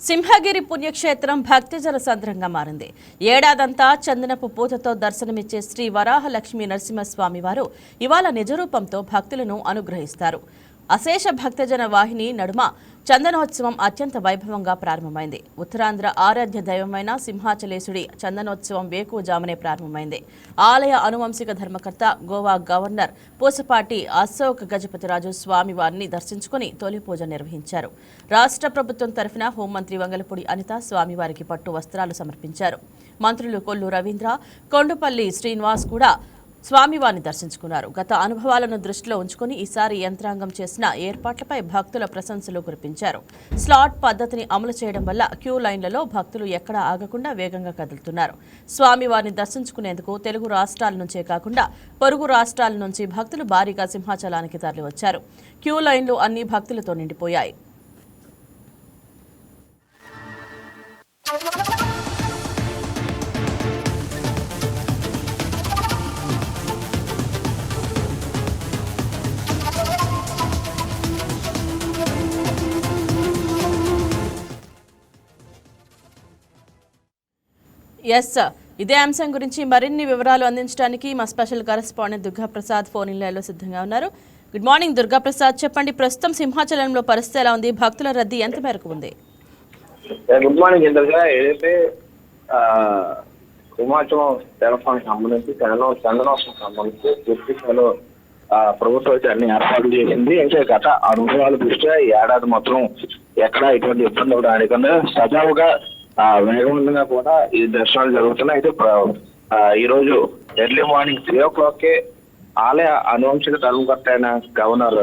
సింహగిరి పుణ్యక్షేత్రం భక్తజన సంద్రంగా మారింది. ఏడాదంతా చందనపు పూతతో దర్శనమిచ్చే శ్రీ వరాహలక్ష్మీ నరసింహస్వామి వారు ఇవాళ నిజరూపంతో భక్తులను అనుగ్రహిస్తారు. అశేష భక్తజన వాహిని నడుమ చందనోత్సవం అత్యంత వైభవంగా ప్రారంభమైంది. ఉత్తరాంధ్ర ఆరాధ్య దైవమైన సింహాచలేశుడి చందనోత్సవం వేకువజామునే ప్రారంభమైంది. ఆలయ అనువంశిక ధర్మకర్త గోవా గవర్నర్ పూసపాటి అశోక్ గజపతిరాజు స్వామివారిని దర్శించుకుని తొలి పూజ నిర్వహించారు. రాష్ట్ర ప్రభుత్వం తరఫున హోంమంత్రి వంగలపూడి అనిత స్వామివారికి పట్టు వస్త్రాలు సమర్పించారు. మంత్రులు కొల్లు రవీంద్ర, కొండుపల్లి శ్రీనివాస్ కూడా స్వామివారిని దర్శించుకున్నారు. గత అనుభవాలను దృష్టిలో ఉంచుకుని ఈసారి యంత్రాంగం చేసిన ఏర్పాట్లపై భక్తుల ప్రశంసలు కురిపించారు. స్లాట్ పద్ధతిని అమలు చేయడం వల్ల క్యూ లైన్లలో భక్తులు ఎక్కడా ఆగకుండా వేగంగా కదులుతున్నారు. స్వామివారిని దర్శించుకునేందుకు తెలుగు రాష్ట్రాల నుంచే కాకుండా పొరుగు రాష్ట్రాల నుంచి భక్తులు భారీగా సింహాచలానికి తరలివచ్చారు. క్యూ లైన్లు అన్ని భక్తులతో నిండిపోయాయి. ఎస్ ఇదే అంశం గురించి మరిన్ని వివరాలు అందించడానికి మా స్పెషల్ కరెస్పాండెంట్ దుర్గాప్రసాద్ ఫోన్ లైన్లో సిద్ధంగా ఉన్నారు. గుడ్ మార్నింగ్ దుర్గాప్రసాద్, చెప్పండి, ప్రస్తుతం సింహాచలంలో పరిస్థితి ఎలా ఉంది? భక్తుల రద్దీ ఎంత మేరకు ఉంది? Good morning. ఇంతగా ఏదైతే సింహాచలం దేవస్థానానికి సంబంధించి చందనోత్సవం సంబంధించి పూర్తిస్థాయిలో ప్రభుత్వం అయితే అన్ని ఏర్పాట్లు చేసింది. అయితే గత అనుభవాల దృష్ట్యా ఈ ఏడాది మాత్రం ఎక్కడ ఎటువంటి ఇబ్బంది రానికుండా సజావుగా వేగవంతంగా కూడా ఈ దర్శనాలు జరుగుతున్నాయి. అయితే ఈ రోజు ఎర్లీ మార్నింగ్ 3 o'clock ఆలయ అనువంశిక ధర్మకర్త అయిన గవర్నర్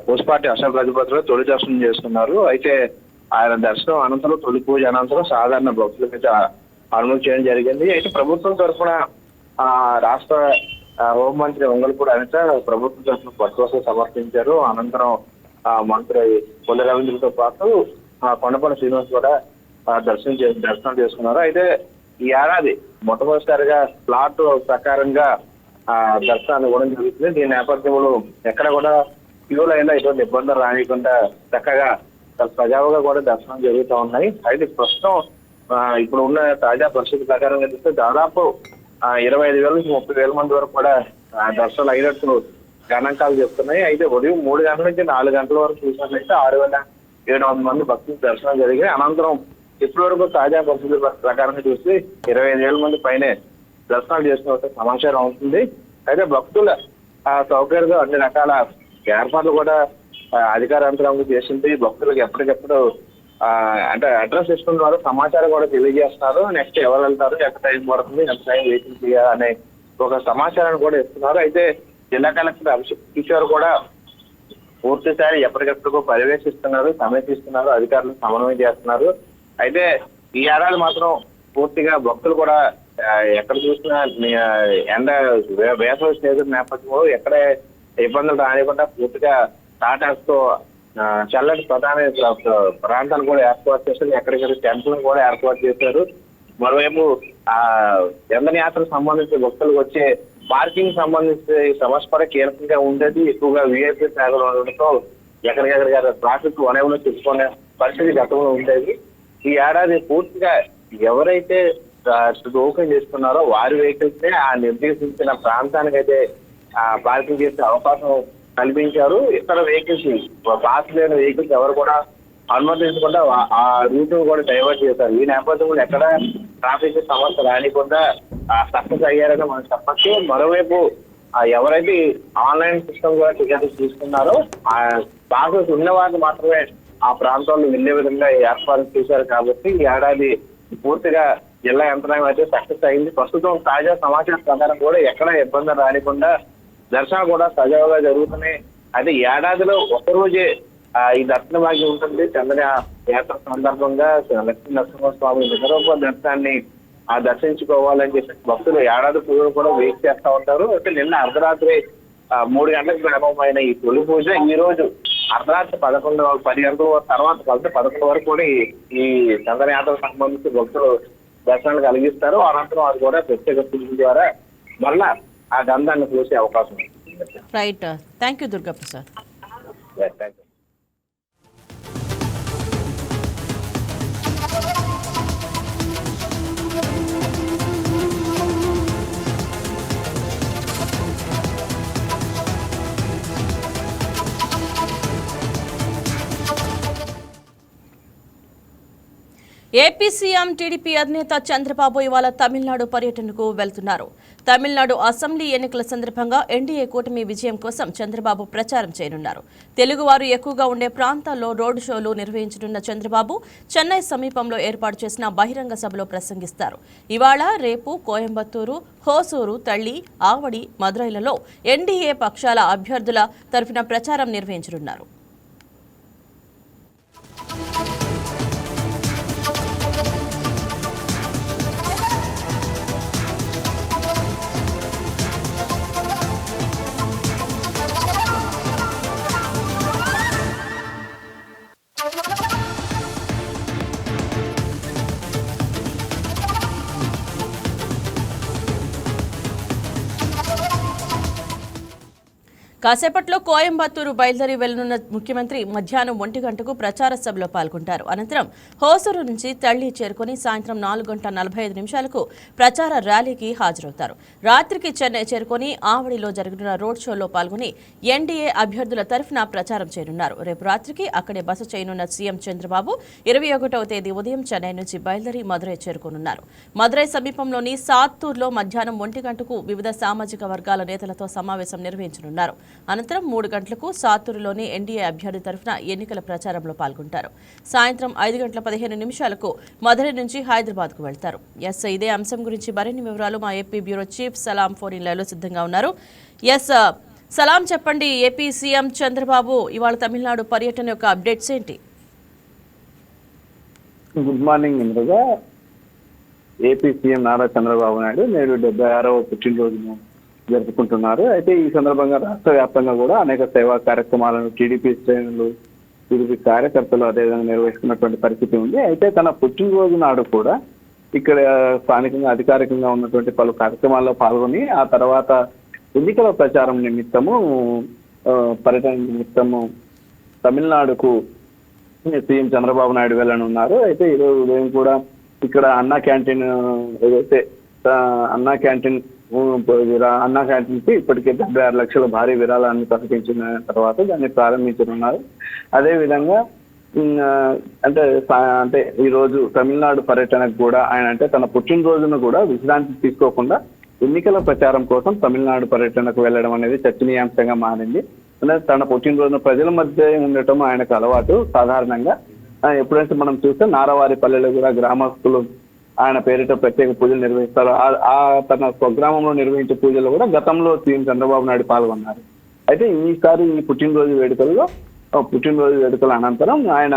పూసపాటి అశోక్ గజపతిరాజు తొలి దర్శనం చేసుకున్నారు. అయితే ఆయన దర్శనం అనంతరం తొలి పూజ అనంతరం సాధారణ భక్తులకైతే అనుమతి చేయడం జరిగింది. అయితే ప్రభుత్వం తరఫున రాష్ట్ర హోంమంత్రి వంగలపూడి అనిత ప్రభుత్వం తరఫున పట్టువసలు సమర్పించారు. అనంతరం మంత్రి కొల్లు రవీంద్రతో పాటు కొండపల్లి శ్రీనివాస్ కూడా దర్శనం చేసుకున్నారు. అయితే ఈ ఏడాది మొట్టమొదటిసారిగా ప్లాట్ ప్రకారంగా దర్శనాన్ని ఇవ్వడం జరుగుతుంది. దీని నేపథ్యంలో ఎక్కడ కూడా క్యూ లైన్ లో ఎటువంటి ఇబ్బందులు రానియకుండా చక్కగా సజావుగా కూడా దర్శనం జరుగుతూ ఉన్నాయి. అయితే ప్రస్తుతం ఇప్పుడు ఉన్న తాజా పరిస్థితి ప్రకారంగా చూస్తే దాదాపు 25,000 నుంచి 30,000 మంది వరకు కూడా దర్శనాలు అయినట్టు గణాంకాలు చెప్తున్నాయి. అయితే ఉదయం 3 గంటల నుంచి 4 గంటల వరకు చూసినట్లయితే 6,700 మంది భక్తులు దర్శనం జరిగాయి. అనంతరం ఇప్పటి వరకు తాజా పరిస్థితుల ప్రకారంగా చూస్తే 25,000 మంది పైనే దర్శనాలు చేసుకున్న సమాచారం అవుతుంది. అయితే భక్తుల సౌకర్యంగా అన్ని రకాల ఏర్పాట్లు కూడా అధికార యంత్రాంగం చేసింది. భక్తులకు ఎప్పటికెప్పుడు అంటే అడ్రస్ ఇస్తున్న ద్వారా సమాచారం కూడా తెలియజేస్తున్నారు. నెక్స్ట్ ఎవరు వెళ్తారు, ఎంత టైం పడుతుంది, ఎంత టైం వెయిటింగ్ చేయాలనే ఒక సమాచారాన్ని కూడా ఇస్తున్నారు. అయితే జిల్లా కలెక్టర్ అభిషేక్ కిషోర్ కూడా పూర్తిసారి ఎప్పటికెప్పుడు పర్యవేక్షిస్తున్నారు, సమీక్షిస్తున్నారు, అధికారులు సమన్వయం చేస్తున్నారు. అయితే ఈ ఏడాది మాత్రం పూర్తిగా భక్తులు కూడా ఎక్కడ చూసినా ఎండ వేసవి స్నేహితుల నేపథ్యంలో ఎక్కడే ఇబ్బందులు రానివ్వకుండా పూర్తిగా టాటాస్తో చల్లటి ప్రధాన ప్రాంతాన్ని కూడా ఏర్పాటు చేశారు. ఎక్కడికక్కడ టెంపుల్ని కూడా ఏర్పాటు చేశారు. మరోవైపు చందన యాత్రకు సంబంధించి భక్తులకు వచ్చే పార్కింగ్ సంబంధించి సమస్య కూడా కీలకంగా ఉండేది. ఎక్కువగా విఐపీ సేవలు ఉండడంతో ఎక్కడికెక్కడికి ట్రాఫిక్ వనవులు తెచ్చుకునే పరిస్థితి గతంలో ఉండేది. ఈ ఏడాది పూర్తిగా ఎవరైతే టోకెన్ చేసుకున్నారో వారి వెహికల్స్ ఆ నిర్దేశించిన ప్రాంతానికి అయితే పార్కింగ్ చేసే అవకాశం కల్పించారు. ఇతర వెహికల్స్ పాస్ లేని వెహికల్స్ ఎవరు కూడా అనుమతించకుండా ఆ రూట్ కూడా డైవర్ట్ చేశారు. ఈ నేపథ్యంలో ఎక్కడ ట్రాఫిక్ సమస్య రానికుండా సక్సెస్ అయ్యారని మనం చెప్పచ్చు. మరోవైపు ఎవరైతే ఆన్లైన్ సిస్టమ్ కూడా టికెట్స్ తీసుకున్నారో ఆ పాసెస్ ఉన్న వారిని మాత్రమే ఆ ప్రాంతాల్లో వెళ్లే విధంగా ఏర్పాటు చేశారు. కాబట్టి ఈ ఏడాది పూర్తిగా జిల్లా యంత్రాంగం అయితే సక్సెస్ అయింది. ప్రస్తుతం తాజా సమాచారం ప్రకారం కూడా ఎక్కడ ఇబ్బంది రానికుండా దర్శనం కూడా సజావుగా జరుగుతున్నాయి. అయితే ఏడాదిలో ఒకరోజే ఈ దర్శన భాగ్యం ఉంటుంది. చంద్ర యాత్ర సందర్భంగా లక్ష్మీ నరసింహస్వామి నిజరూప దర్శనాన్ని దర్శించుకోవాలని చెప్పి భక్తులు ఏడాది పూర్వం కూడా వెయిట్ చేస్తూ ఉంటారు. అయితే నిన్న అర్ధరాత్రి 3 గంటలకు ప్రారంభమైన ఈ తొలి పూజ ఈ రోజు అర్ధరాత్రి 10 గంటల తర్వాత 11 వరకు కూడా ఈ చంద్ర యాత్రకు సంబంధించి భక్తులు దర్శనాలు కలిగిస్తారు. అనంతరం అది కూడా ప్రత్యేక పూజల ద్వారా మళ్ళా ఆ గంధాన్ని చూసే అవకాశం ఉంది. Right, thank you Durgaprasad. AP CM TDP అధినేత చంద్రబాబు ఇవాళ తమిళనాడు పర్యటనకు వెళ్తున్నారు. తమిళనాడు అసెంబ్లీ ఎన్నికల సందర్భంగా ఎన్డీఏ కూటమి విజయం కోసం చంద్రబాబు ప్రచారం చేయనున్నారు. తెలుగువారు ఎక్కువగా ఉండే ప్రాంతాల్లో రోడ్ షోలు నిర్వహించనున్న చంద్రబాబు చెన్నై సమీపంలో ఏర్పాటు చేసిన బహిరంగ సభలో ప్రసంగిస్తారు. ఇవాళ రేపు కోయంబత్తూరు, హోసూరు, తల్లి, ఆవడి, మదురైలలో ఎన్డీఏ పక్షాల అభ్యర్థుల తరఫున ప్రచారం నిర్వహించనున్నారు. కాసేపట్లో కోయంబత్తూరు బయలుదేరి వెళ్లనున్న ముఖ్యమంత్రి మధ్యాహ్నం 1 గంటకు ప్రచార సభలో పాల్గొంటారు. అనంతరం హోసూరు నుంచి తల్లి చేరుకుని సాయంత్రం 4:45 ప్రచార ర్యాలీకి హాజరవుతారు. రాత్రికి చెన్నై చేరుకుని ఆవడిలో జరుగుతున్న రోడ్ షోలో పాల్గొని ఎన్డీఏ అభ్యర్థుల తరఫున ప్రచారం చేయనున్నారు. రేపు రాత్రికి అక్కడే బస చేయనున్న సీఎం చంద్రబాబు 21వ తేదీ ఉదయం చెన్నై నుంచి బయలుదేరి మదురై చేరుకోనున్నారు. మదురై సమీపంలోని సాత్తూరులో మధ్యాహ్నం 1 గంటకు వివిధ సామాజిక వర్గాల నేతలతో సమావేశం నిర్వహించనున్నారు. అనంతరం 3 గంటలకు సాత్తూరులోని ఎన్డీఏ అభ్యర్థి తరఫున ఎన్నికల ప్రచారంలో పాల్గొంటారు. సాయంత్రం 5:15 మదురై నుంచి హైదరాబాద్కు వెళ్తారు. ఇదే అంశం గురించి మరిన్ని వివరాలు మా AP bureau chief Salam phone in లైవ్లో సిద్ధంగా ఉన్నారు. సలాం, చెప్పండి. ఏపీ సీఎం చంద్రబాబు ఇవాళ తమిళనాడు పర్యటన యొక్క అప్డేట్స్ ఏంటి? గుడ్ మార్నింగ్ ఇంద్రగా. ఏపీ సీఎం నారా చంద్రబాబు నాయుడు నేడు 76వ పుట్టినరోజును జరుపుకుంటున్నారు. అయితే ఈ సందర్భంగా రాష్ట్ర వ్యాప్తంగా కూడా అనేక సేవా కార్యక్రమాలను టీడీపీ శ్రేణులు, టీడీపీ కార్యకర్తలు అదేవిధంగా నిర్వహిస్తున్నటువంటి పరిస్థితి ఉంది. అయితే తన పుట్టినరోజు నాడు కూడా ఇక్కడ స్థానికంగా అధికారికంగా ఉన్నటువంటి పలు కార్యక్రమాల్లో పాల్గొని ఆ తర్వాత ఎన్నికల ప్రచారం నిమిత్తము పర్యటన నిమిత్తము తమిళనాడుకు సీఎం చంద్రబాబు నాయుడు వెళ్ళనున్నారు. అయితే ఈరోజు ఉదయం కూడా ఇక్కడ అన్నా క్యాంటీన్ ఏదైతే అన్నా క్యాంటీన్ కి ఇప్పటికే 76 లక్షల భారీ విరాళాన్ని ప్రకటించిన తర్వాత దాన్ని ప్రారంభించనున్నారు. అదేవిధంగా అంటే ఈ రోజు తమిళనాడు పర్యటనకు కూడా ఆయన అంటే తన పుట్టినరోజును కూడా విశ్రాంతి తీసుకోకుండా ఎన్నికల ప్రచారం కోసం తమిళనాడు పర్యటనకు వెళ్ళడం అనేది చర్చనీయాంశంగా మారింది. అంటే తన పుట్టినరోజును ప్రజల మధ్య ఉండటం ఆయనకు అలవాటు. సాధారణంగా ఎప్పుడైతే మనం చూస్తే నారవారి పల్లెలు కూడా గ్రామస్తులు ఆయన పేరిట ప్రత్యేక పూజలు నిర్వహిస్తారు. తన స్వగ్రామంలో నిర్వహించే పూజలు కూడా గతంలో సీఎం చంద్రబాబు నాయుడు పాల్గొన్నారు. అయితే ఈసారి ఈ పుట్టినరోజు వేడుకల అనంతరం ఆయన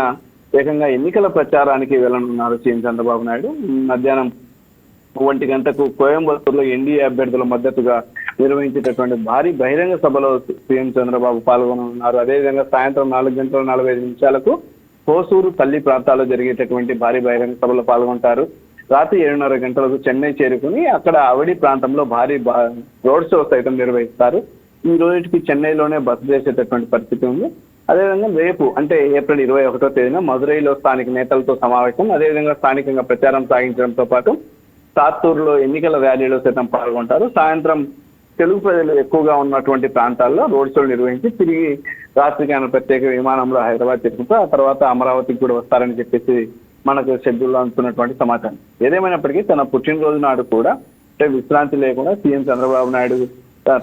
ఏకంగా ఎన్నికల ప్రచారానికి వెళ్ళనున్నారు సీఎం చంద్రబాబు నాయుడు. మధ్యాహ్నం 1 గంటకు కోయంబత్తూరులో ఎన్డీఏ అభ్యర్థుల మద్దతుగా నిర్వహించేటటువంటి భారీ బహిరంగ సభలో సీఎం చంద్రబాబు పాల్గొనున్నారు. అదేవిధంగా సాయంత్రం 4:45 హోసూరు, తల్లి ప్రాంతాల్లో జరిగేటటువంటి భారీ బహిరంగ సభలో పాల్గొంటారు. రాత్రి 7:30 గంటలకు చెన్నై చేరుకుని అక్కడ ఆవడి ప్రాంతంలో భారీ రోడ్ షో సైతం నిర్వహిస్తారు. ఈ రోజుకి చెన్నైలోనే బస చేసేటటువంటి పరిస్థితి ఉంది. అదేవిధంగా రేపు అంటే ఏప్రిల్ 21వ తేదీన మదురైలో స్థానిక నేతలతో సమావేశం, అదేవిధంగా స్థానికంగా ప్రచారం సాగించడంతో పాటు సాత్తూరులో ఎన్నికల ర్యాలీలో సైతం పాల్గొంటారు. సాయంత్రం తెలుగు ప్రజలు ఎక్కువగా ఉన్నటువంటి ప్రాంతాల్లో రోడ్ షోలు నిర్వహించి తిరిగి రాత్రికి ఆయన ప్రత్యేక విమానంలో హైదరాబాద్ చేరుకుంటూ ఆ తర్వాత అమరావతికి కూడా వస్తారని చెప్పేసి మనకు షెడ్యూల్లో అందుతున్నటువంటి సమాచారం. ఏదేమైనప్పటికీ తన పుట్టినరోజు నాడు కూడా అంటే విశ్రాంతి లేకుండా సీఎం చంద్రబాబు నాయుడు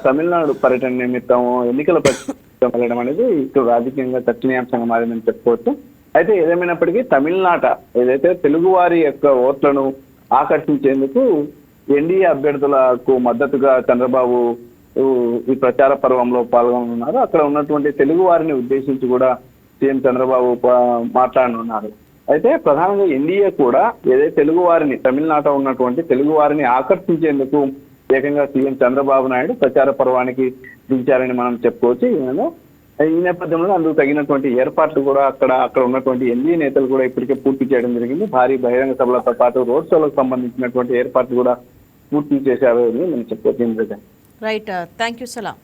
తమిళనాడు పర్యటన నిమిత్తం ఎన్నికల ప్రచారం వెళ్ళడం అనేది ఇక్కడ రాజకీయంగా చర్చనీయాంశంగా మారిందని చెప్పుకోవచ్చు. అయితే ఏదేమైనప్పటికీ తమిళనాట ఏదైతే తెలుగువారి యొక్క ఓట్లను ఆకర్షించేందుకు ఎన్డీఏ అభ్యర్థులకు మద్దతుగా చంద్రబాబు ఈ ప్రచార పర్వంలో పాల్గొనున్నారు. అక్కడ ఉన్నటువంటి తెలుగు వారిని ఉద్దేశించి కూడా సీఎం చంద్రబాబు మాట్లాడనున్నారు. అయితే ప్రధానంగా ఎన్డీఏ కూడా ఏదైతే తెలుగు వారిని తమిళనాట ఉన్నటువంటి తెలుగు వారిని ఆకర్షించేందుకు ఏకంగా సీఎం చంద్రబాబు నాయుడు ప్రచార పర్వానికి దించారని మనం చెప్పుకోవచ్చు. ఈ నేపథ్యంలో అందుకు తగినటువంటి ఏర్పాట్లు కూడా అక్కడ ఉన్నటువంటి ఎన్డీఏ నేతలు కూడా ఇప్పటికే పూర్తి చేయడం జరిగింది. భారీ బహిరంగ సభలతో పాటు రోడ్ షోలకు సంబంధించినటువంటి ఏర్పాట్లు కూడా పూర్తి చేశారు అని మనం చెప్పుకోవచ్చు. Right, thank you Salam.